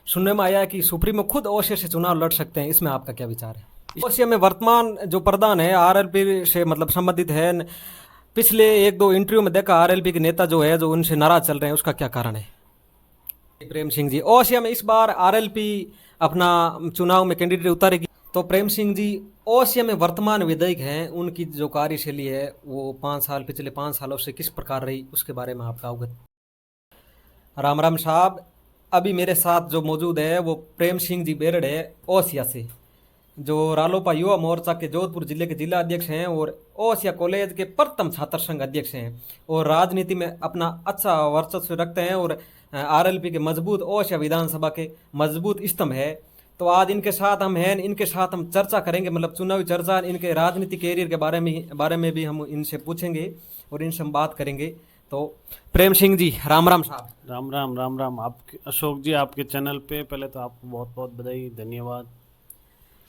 सुनने में आया है कि सुप्रीमो खुद ओसिया से चुनाव लड़ सकते हैं, इसमें आपका क्या विचार है? ओसिया में वर्तमान जो प्रधान है आरएलपी से मतलब संबंधित है, पिछले एक दो इंटरव्यू में देखा आरएलपी के नेता जो है जो उनसे नाराज चल रहे हैं, उसका क्या कारण है? प्रेम सिंह जी, ओसिया में इस बार आरएलपी अपना चुनाव में कैंडिडेट उतारेगी, तो प्रेम सिंह जी ओसिया में वर्तमान विधायक हैं, उनकी जो कार्यशैली है वो 5 साल पिछले 5 सालों से किस प्रकार रही, उसके बारे में आपका अवगत? राम राम साहब, अभी मेरे साथ जो मौजूद है वो प्रेम सिंह जी बेरड़ है ओसिया से, जो रालोपा युवा मोर्चा के जोधपुर जिले के जिला अध्यक्ष हैं और ओसिया कॉलेज के प्रथम छात्र संघ अध्यक्ष हैं और राजनीति में अपना अच्छा वर्चस्व रखते हैं और आरएलपी के मजबूत ओसिया विधानसभा के मजबूत स्तंभ है। तो आज इनके साथ हम हैं, इनके साथ हम चर्चा करेंगे, मतलब चुनावी चर्चा, इनके राजनीतिक कैरियर के बारे में भी हम इनसे पूछेंगे और इनसे हम बात करेंगे। तो प्रेम सिंह जी, राम राम साहब। राम राम राम राम। आपके अशोक जी, आपके चैनल पे पहले तो आपको बहुत बहुत बधाई, धन्यवाद।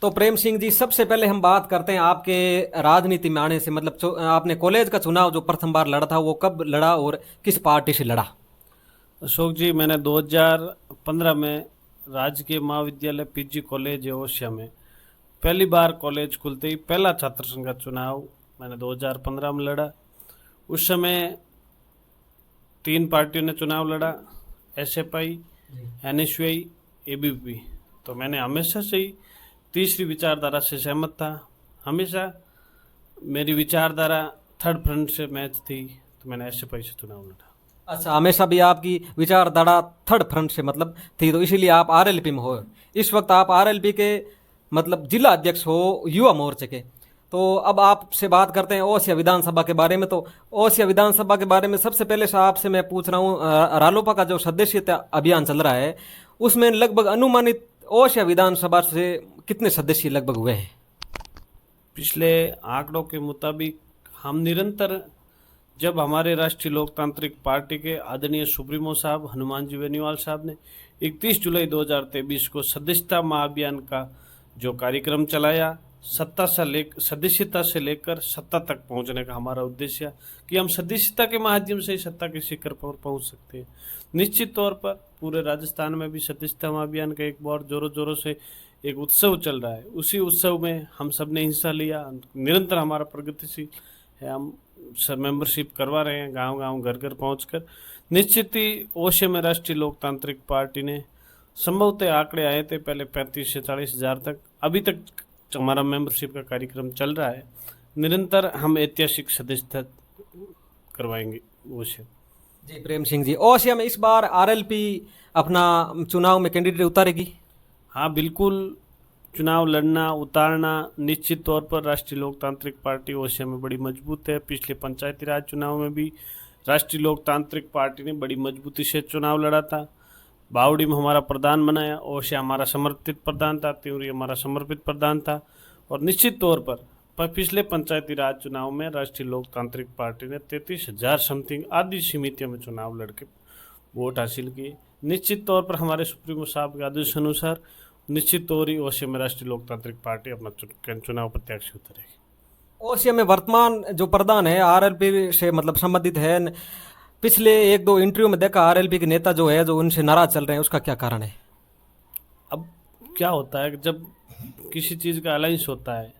तो प्रेम सिंह जी, सबसे पहले हम बात करते हैं आपके राजनीति में आने से, मतलब आपने कॉलेज का चुनाव जो प्रथम बार लड़ा था वो कब लड़ा और किस पार्टी से लड़ा? अशोक जी, मैंने 2015 में राजकीय महाविद्यालय पीजी कॉलेज ओसिया में पहली बार कॉलेज खुलते ही पहला छात्र संघ का चुनाव मैंने 2015 में लड़ा। उस समय 3 पार्टियों ने चुनाव लड़ा, एसएफआई, एनएसयूआई, एबीपी। तो मैंने हमेशा से ही तीसरी विचारधारा से सहमत था। हमेशा मेरी विचारधारा थर्ड फ्रंट से मैच थी, तो मैंने एसएफआई से चुनाव लड़ा। अच्छा, हमेशा भी आपकी विचारधारा थर्ड फ्रंट से मतलब थी, तो इसीलिए आप आरएलपी में हो। इस वक्त आप आरएलपी के मतलब जिला अध्यक्ष हो युवा मोर्चे के। तो अब आपसे बात करते हैं ओसिया विधानसभा के बारे में। तो ओसिया विधानसभा के बारे में सबसे पहले से आपसे मैं पूछ रहा हूँ, रालोपा का जो सदस्यता अभियान चल रहा है उसमें लगभग अनुमानित ओसिया विधानसभा से कितने सदस्य लगभग हुए हैं? पिछले आंकड़ों के मुताबिक हम निरंतर, जब हमारे राष्ट्रीय लोकतांत्रिक पार्टी के आदरणीय सुप्रीमो साहब हनुमान जी बेनीवाल साहब ने 31 जुलाई 2023 को सदस्यता महाअभियान का जो कार्यक्रम चलाया, सदस्यता से लेकर सत्ता तक पहुंचने का हमारा उद्देश्य कि हम सदस्यता के माध्यम से ही सत्ता के शिखर पर पहुंच सकते हैं। निश्चित तौर पर पूरे राजस्थान में भी सदस्यता महाअभियान का एक बहुत जोरों जोरों से एक उत्सव चल रहा है। उसी उत्सव में हम सब ने हिस्सा लिया। निरंतर हमारा प्रगतिशील है, हम सब मेंबरशिप करवा रहे हैं गांव गांव घर घर पहुंचकर। निश्चित ही ओसिया में राष्ट्रीय लोकतांत्रिक पार्टी ने संभवतः आंकड़े आए थे पहले 35 से 40 हज़ार तक, अभी तक हमारा मेंबरशिप का कार्यक्रम चल रहा है। निरंतर हम ऐतिहासिक सदस्यता करवाएंगे ओसिया। जी प्रेम सिंह जी, ओसिया में इस बार आरएलपी अपना चुनाव में कैंडिडेट उतारेगी? हाँ बिल्कुल, चुनाव लड़ना उतारना निश्चित तौर पर राष्ट्रीय लोकतांत्रिक पार्टी ओसिया में बड़ी मजबूत है। पिछले पंचायती राज चुनाव में भी राष्ट्रीय लोकतांत्रिक पार्टी ने बड़ी मजबूती से चुनाव लड़ा था। बावड़ी में हमारा प्रधान बनाया, ओसिया हमारा समर्पित प्रधान था, त्यूरी हमारा समर्पित प्रधान था। और निश्चित तौर पर पिछले पंचायती राज चुनाव में राष्ट्रीय लोकतांत्रिक पार्टी ने 33,000 समथिंग आदि समितियों में चुनाव लड़के वोट हासिल किए। निश्चित तौर पर हमारे सुप्रीमो साहब के आदेश अनुसार निश्चित तौर ही ओसिया में राष्ट्रीय लोकतांत्रिक पार्टी अपना चुनाव प्रत्याशी उतारेगी। ओसिया में वर्तमान जो प्रधान है आरएलपी से मतलब संबंधित है, पिछले एक दो इंटरव्यू में देखा आरएलपी के नेता जो है जो उनसे नाराज चल रहे हैं, उसका क्या कारण है? अब क्या होता है कि जब किसी चीज़ का अलायंस होता है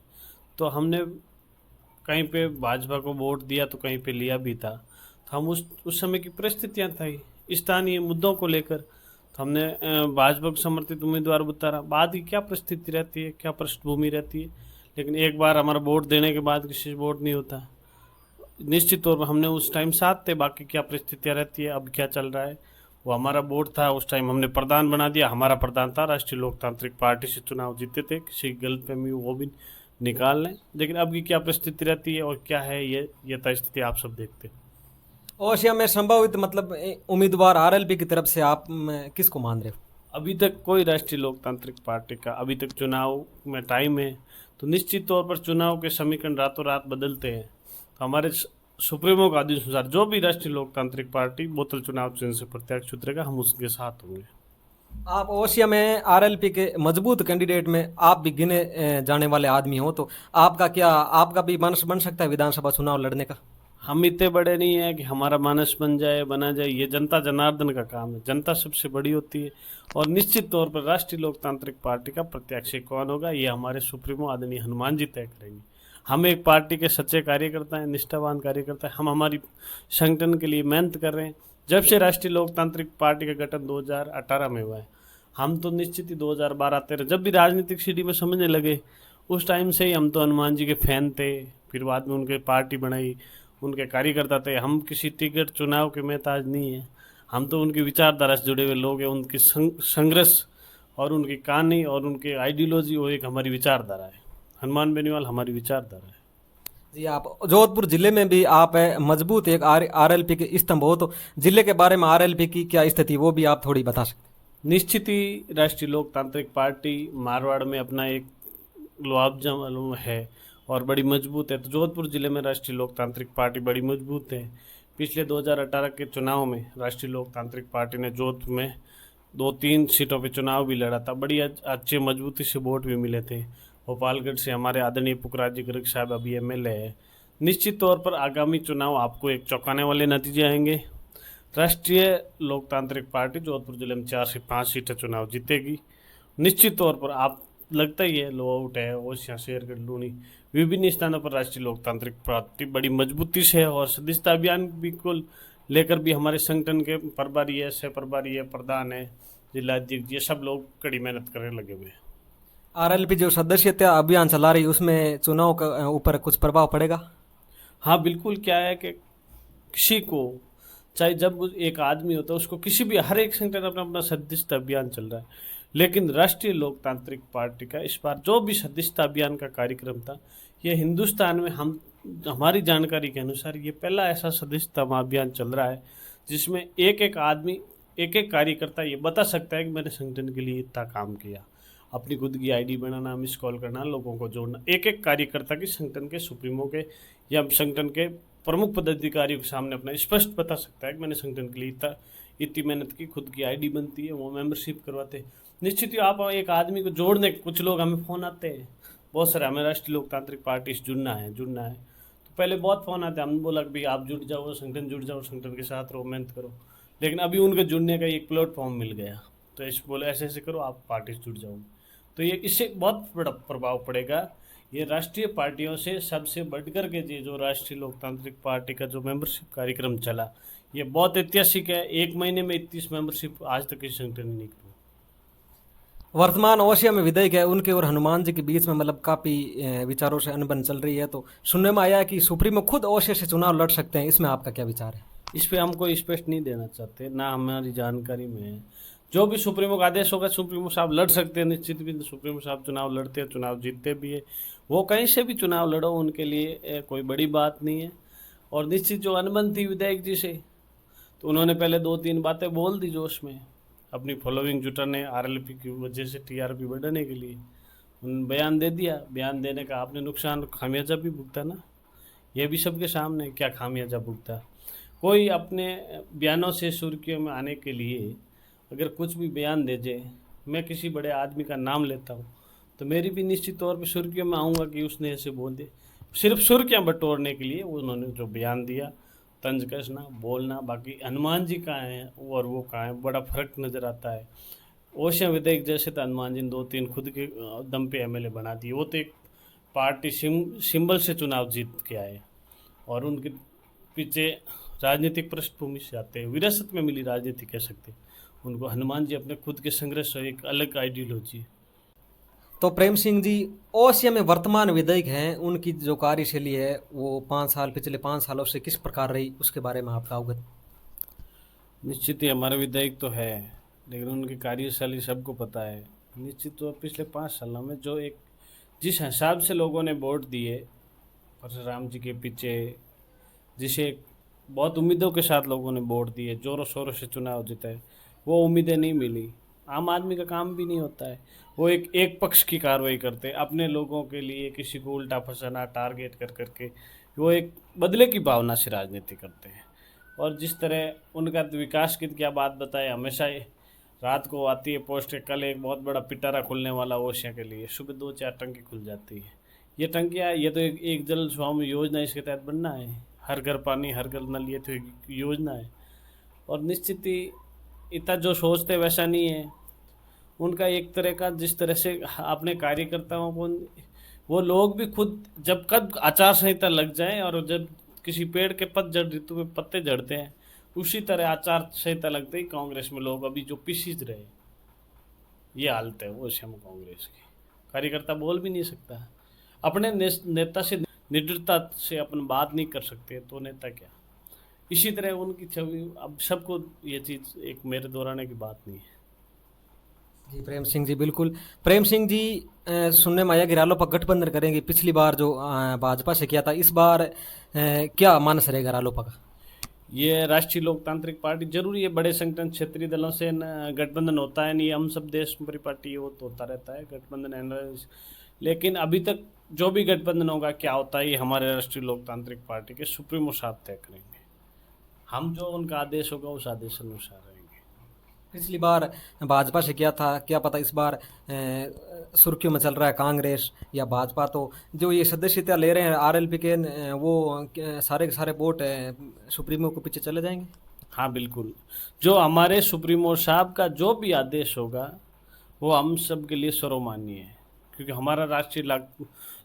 तो हमने कहीं पे भाजपा को वोट दिया तो कहीं पे लिया भी था। तो हम उस समय की परिस्थितियां थी स्थानीय मुद्दों को लेकर, तो हमने भाजपा को समर्थित उम्मीदवार उतारा। बाद की क्या परिस्थिति रहती है, क्या पृष्ठभूमि रहती है, लेकिन एक बार हमारा वोट देने के बाद किसी से वोट नहीं होता। निश्चित तौर पर हमने उस टाइम साथ थे, बाकी क्या परिस्थितियाँ रहती है, अब क्या चल रहा है, वो हमारा वोट था। उस टाइम हमने प्रधान बना दिया, हमारा प्रधान था, राष्ट्रीय लोकतांत्रिक पार्टी से चुनाव जीते थे, किसी गलतफहमी वो भी निकाल लें। लेकिन अब की क्या परिस्थिति रहती है और क्या है ये यथास्थिति आप सब देखते हैं। ओसिया में संभावित मतलब उम्मीदवार आरएलपी की तरफ से आप किसको मान रहे हो? अभी तक कोई राष्ट्रीय लोकतांत्रिक पार्टी का, अभी तक चुनाव में टाइम है, तो निश्चित तौर पर चुनाव के समीकरण रातों रात बदलते हैं। तो हमारे सुप्रीमो का आदेश अनुसार जो भी राष्ट्रीय लोकतांत्रिक पार्टी बोतल चुनाव चिन्ह से प्रत्याशी उतरेगा, हम उसके साथ होंगे। आप ओसिया में आरएलपी के मजबूत कैंडिडेट में आप भी गिने जाने वाले आदमी हो, तो आपका भी मन बन सकता है विधानसभा चुनाव लड़ने का? हम इतने बड़े नहीं हैं कि हमारा मानस बन जाए बना जाए, ये जनता जनार्दन का काम है, जनता सबसे बड़ी होती है। और निश्चित तौर पर राष्ट्रीय लोकतांत्रिक पार्टी का प्रत्याशी कौन होगा ये हमारे सुप्रीमो आदरणीय हनुमान जी तय करेंगे। हम एक पार्टी के सच्चे कार्यकर्ता हैं, निष्ठावान कार्यकर्ता हैं, हम हमारी संगठन के लिए मेहनत कर रहे हैं। जब से राष्ट्रीय लोकतांत्रिक पार्टी का गठन 2018 में हुआ है, हम तो निश्चित ही 2012-13 जब भी राजनीतिक सीढ़ी में समझने लगे उस टाइम से ही हम तो हनुमान जी के फैन थे। फिर बाद में उनके पार्टी बनाई, उनके कार्यकर्ता थे। हम किसी टिकट चुनाव के मेहताज नहीं है, हम तो उनकी विचारधारा से जुड़े हुए लोग हैं। उनकी संघर्ष और उनकी कहानी और उनकी आइडियोलॉजी वो एक हमारी विचारधारा है। हनुमान बेनीवाल हमारी विचारधारा है। जी, आप जोधपुर जिले में भी आप मजबूत एक आरएलपी के स्तंभ हो, तो जिले के बारे में आरएलपी की क्या स्थिति वो भी आप थोड़ी बता सकते हैं? निश्चित ही राष्ट्रीय लोकतांत्रिक पार्टी मारवाड़ में अपना एक मुआवजा है और बड़ी मजबूत है। तो जोधपुर जिले में राष्ट्रीय लोकतांत्रिक पार्टी बड़ी मजबूत है। पिछले 2018 के चुनाव में राष्ट्रीय लोकतांत्रिक पार्टी ने जोधपुर में 2-3 सीटों पे चुनाव भी लड़ा था। बड़ी अच्छे मजबूती से वोट भी मिले थे। भोपालगढ़ से हमारे आदरणीय पुखराज जी गर्ग साहब अभी एमएलए है। निश्चित तौर पर आगामी चुनाव आपको एक चौंकाने वाले नतीजे आएंगे। राष्ट्रीय लोकतांत्रिक पार्टी जोधपुर जिले में 4 से 5 सीटें चुनाव जीतेगी। निश्चित तौर पर आप लगता ही है लोआउट है ओसियां शेरगढ़ लूणी विभिन्न स्थानों पर राष्ट्रीय लोकतांत्रिक पार्टी बड़ी मजबूती से है। और सदस्यता अभियान भी को लेकर भी हमारे संगठन के प्रभारी है, सह प्रभारी है, प्रधान है, जिलाध्यक्ष, ये सब लोग कड़ी मेहनत करने लगे हुए हैं। आरएलपी जो सदस्यता अभियान चला रही उसमें चुनाव का ऊपर कुछ प्रभाव पड़ेगा? हाँ बिल्कुल, क्या है कि किसी को चाहे जब एक आदमी होता है उसको किसी भी हर एक संगठन अपना अपना सदस्यता अभियान चल रहा है, लेकिन राष्ट्रीय लोकतांत्रिक पार्टी का इस बार जो भी सदस्यता अभियान का कार्यक्रम था ये हिंदुस्तान में हमारी जानकारी के अनुसार ये पहला ऐसा सदस्यता अभियान चल रहा है जिसमें एक एक आदमी एक एक कार्यकर्ता ये बता सकता है कि मैंने संगठन के लिए इतना काम किया। अपनी खुद की आईडी बनाना, मिस कॉल करना, लोगों को जोड़ना, एक एक कार्यकर्ता की संगठन के सुप्रीमो के या संगठन के प्रमुख पदाधिकारियों के सामने अपना स्पष्ट बता सकता है कि मैंने संगठन के लिए इतनी मेहनत की, खुद की आईडी बनती है, वो मेंबरशिप करवाते। निश्चित ही आप एक आदमी को जोड़ने, कुछ लोग हमें फ़ोन आते हैं बहुत सारे, हमें राष्ट्रीय लोकतांत्रिक जुड़ना है तो पहले बहुत फ़ोन आते हैं। हमने बोला कि भाई आप जुड़ जाओ, संगठन जुड़ जाओ, संगठन के साथ रहो, मेहनत करो। लेकिन अभी उनके जुड़ने का एक प्लेटफॉर्म मिल गया तो इस बोले ऐसे ऐसे करो, आप पार्टी से जुड़ जाओगे, तो ये इससे बहुत बड़ा प्रभाव पड़ेगा। ये राष्ट्रीय पार्टियों से सबसे बढ़कर के जो राष्ट्रीय लोकतांत्रिक पार्टी का जो मेंबरशिप कार्यक्रम चला ये बहुत ऐतिहासिक है। 1 महीने में 31 मेंबरशिप आज तक किसी संगठन ने नहीं की। वर्तमान ओसिया में विधायक है उनके और हनुमान जी के बीच में मतलब काफ़ी विचारों से अनबन चल रही है, तो सुनने में आया है कि सुप्रीमो खुद ओसिया से चुनाव लड़ सकते हैं, इसमें आपका क्या विचार है? इस पर हम कोई स्पष्ट नहीं देना चाहते, ना हमारी जानकारी में है। जो भी सुप्रीमो का आदेश होगा सुप्रीमो साहब लड़ सकते हैं, निश्चित भी सुप्रीमो साहब चुनाव लड़ते हैं, चुनाव जीतते भी है। वो कहीं से भी चुनाव लड़ो, उनके लिए कोई बड़ी बात नहीं है। और निश्चित जो अनबन थी विधायक जी से, तो उन्होंने पहले 2-3 बातें बोल दी जोश में, अपनी फॉलोइंग जुटाने, आरएलपी की वजह से टीआरपी बढ़ाने के लिए उन्होंने बयान दे दिया। बयान देने का आपने नुकसान खामियाजा भी भुगता ना, ये भी सबके सामने क्या खामियाजा भुगता। कोई अपने बयानों से सुर्खियों में आने के लिए अगर कुछ भी बयान दे जाए, मैं किसी बड़े आदमी का नाम लेता हूँ तो मेरी भी निश्चित तौर पे सुर्खियों में आऊँगा कि उसने ऐसे बोल दे। सिर्फ सुर्खियाँ बटोरने के लिए उन्होंने जो बयान दिया, तंज कसना, बोलना, बाकी हनुमान जी कहाँ हैं और वो कहाँ हैं, बड़ा फर्क नज़र आता है। ओसियां विधायक जैसे तो हनुमान जी ने 2-3 खुद के दम पे एमएलए बना दिए। वो तो एक पार्टी सिंबल से चुनाव जीत के आए और उनके पीछे राजनीतिक पृष्ठभूमि से आते हैं, विरासत में मिली राजनीति कह सकते हैं उनको। हनुमान जी अपने खुद के संघर्ष और एक अलग आइडियोलॉजी है। तो प्रेम सिंह जी ओसिया में वर्तमान विधायक हैं, उनकी जो कार्यशैली है वो पिछले 5 सालों से किस प्रकार रही उसके बारे में आपका अवगत? निश्चित ही हमारे विधायक तो है, लेकिन उनकी कार्यशैली सबको पता है। निश्चित तो पिछले 5 सालों में जो एक जिस हिसाब से लोगों ने वोट दिए परशुराम जी के पीछे, जिसे बहुत उम्मीदों के साथ लोगों ने वोट दिए, जोरों शोरों से चुनाव जीता, वो उम्मीदें नहीं मिली। आम आदमी का काम भी नहीं होता है, वो एक पक्ष की कार्रवाई करते हैं अपने लोगों के लिए, किसी को उल्टा फंसाना टारगेट कर करके, वो एक बदले की भावना से राजनीति करते हैं। और जिस तरह उनका विकास की क्या बात बताए, हमेशा रात को आती है पोस्ट, कल एक बहुत बड़ा पिटारा खुलने वाला ओसिया के लिए, सुबह 2-4 टंकी खुल जाती है। ये टंकियाँ, ये तो एक जल स्वामी योजना इसके तहत बनना है। हर घर पानी हर घर नल, ये तो एक योजना है। और निश्चित ही इतना जो सोचते वैसा नहीं है उनका। एक तरह का जिस तरह से अपने कार्यकर्ताओं को, वो लोग भी खुद जब कब आचार संहिता लग जाए और जब किसी पेड़ के पतझड़ ऋतु में पत्ते झड़ते हैं, उसी तरह आचार संहिता लगते ही कांग्रेस में लोग अभी जो पिसीज रहे, ये हालत है वो श्याम कांग्रेस की। कार्यकर्ता बोल भी नहीं सकता, अपने नेता से निडरता से अपन बात नहीं कर सकते, तो नेता क्या। इसी तरह उनकी छवि अब सबको, ये चीज़ एक मेरे दोहराने की बात नहीं है। जी प्रेम सिंह जी, बिल्कुल। प्रेम सिंह जी, सुनने में आया कि रालोपा गठबंधन करेंगे। पिछली बार जो भाजपा से किया था, इस बार क्या मानस रहेगा रालोपा का? ये राष्ट्रीय लोकतांत्रिक पार्टी जरूरी है, बड़े संगठन क्षेत्रीय दलों से गठबंधन होता है नहीं, हम सब देश परिपाटी वो तो होता रहता है गठबंधन। लेकिन अभी तक जो भी गठबंधन होगा क्या होता है, ये हमारे राष्ट्रीय लोकतांत्रिक पार्टी के सुप्रीमो साहब तय करेंगे। हम जो उनका आदेश होगा उस आदेश अनुसार रहेंगे। पिछली बार भाजपा से किया था, क्या पता इस बार सुर्खियों में चल रहा है कांग्रेस या भाजपा, तो जो ये सदस्यता ले रहे हैं आरएलपी के, वो सारे के सारे वोट सुप्रीमो को पीछे चले जाएंगे? हाँ बिल्कुल, जो हमारे सुप्रीमो साहब का जो भी आदेश होगा वो हम सब के लिए सर्वमान्य है, क्योंकि हमारा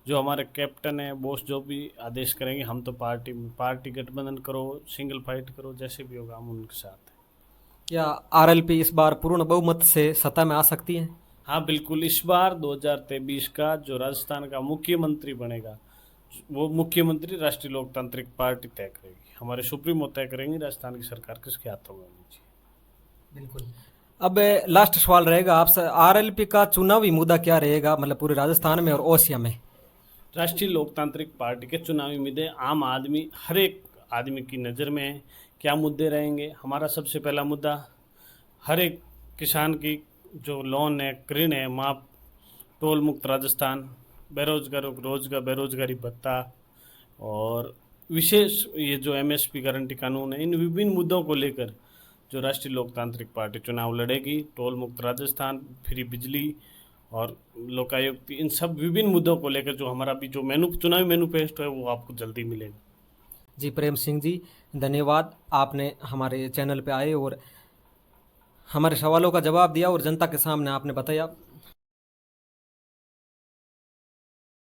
जो हमारे कैप्टन है, बॉस जो भी आदेश करेंगे, हम तो पार्टी गठबंधन करो, सिंगल फाइट करो, जैसे भी होगा हम उनके साथ हैं। या आरएलपी इस बार पूर्ण बहुमत से सत्ता में आ सकती है? हाँ बिल्कुल, इस बार 2023 का जो राजस्थान का मुख्यमंत्री बनेगा, वो मुख्यमंत्री राष्ट्रीय लोकतांत्रिक पार्टी तय करेगी, हमारे सुप्रीमो तय करेंगे राजस्थान की सरकार किसके हाथों में होनी चाहिए। बिल्कुल। अब लास्ट सवाल रहेगा आपसे, आरएलपी का चुनावी मुद्दा क्या रहेगा, मतलब पूरे राजस्थान में और ओसिया में? राष्ट्रीय लोकतांत्रिक पार्टी के चुनावी मुद्दे आम आदमी, हर एक आदमी की नज़र में है। क्या मुद्दे रहेंगे? हमारा सबसे पहला मुद्दा, हर एक किसान की जो लोन है, ऋण है, माफ, टोल मुक्त राजस्थान, बेरोजगारों को रोजगार, बेरोजगारी भत्ता, और विशेष ये जो एमएसपी गारंटी कानून है, इन विभिन्न मुद्दों को लेकर जो राष्ट्रीय लोकतांत्रिक पार्टी चुनाव लड़ेगी। टोल मुक्त राजस्थान, फ्री बिजली और लोकायुक्त, इन सब विभिन्न मुद्दों को लेकर जो हमारा भी जो चुनावी मैनिफेस्टो है वो आपको जल्दी मिलेगा। जी प्रेम सिंह जी, धन्यवाद, आपने हमारे चैनल पे आए और हमारे सवालों का जवाब दिया और जनता के सामने आपने बताया।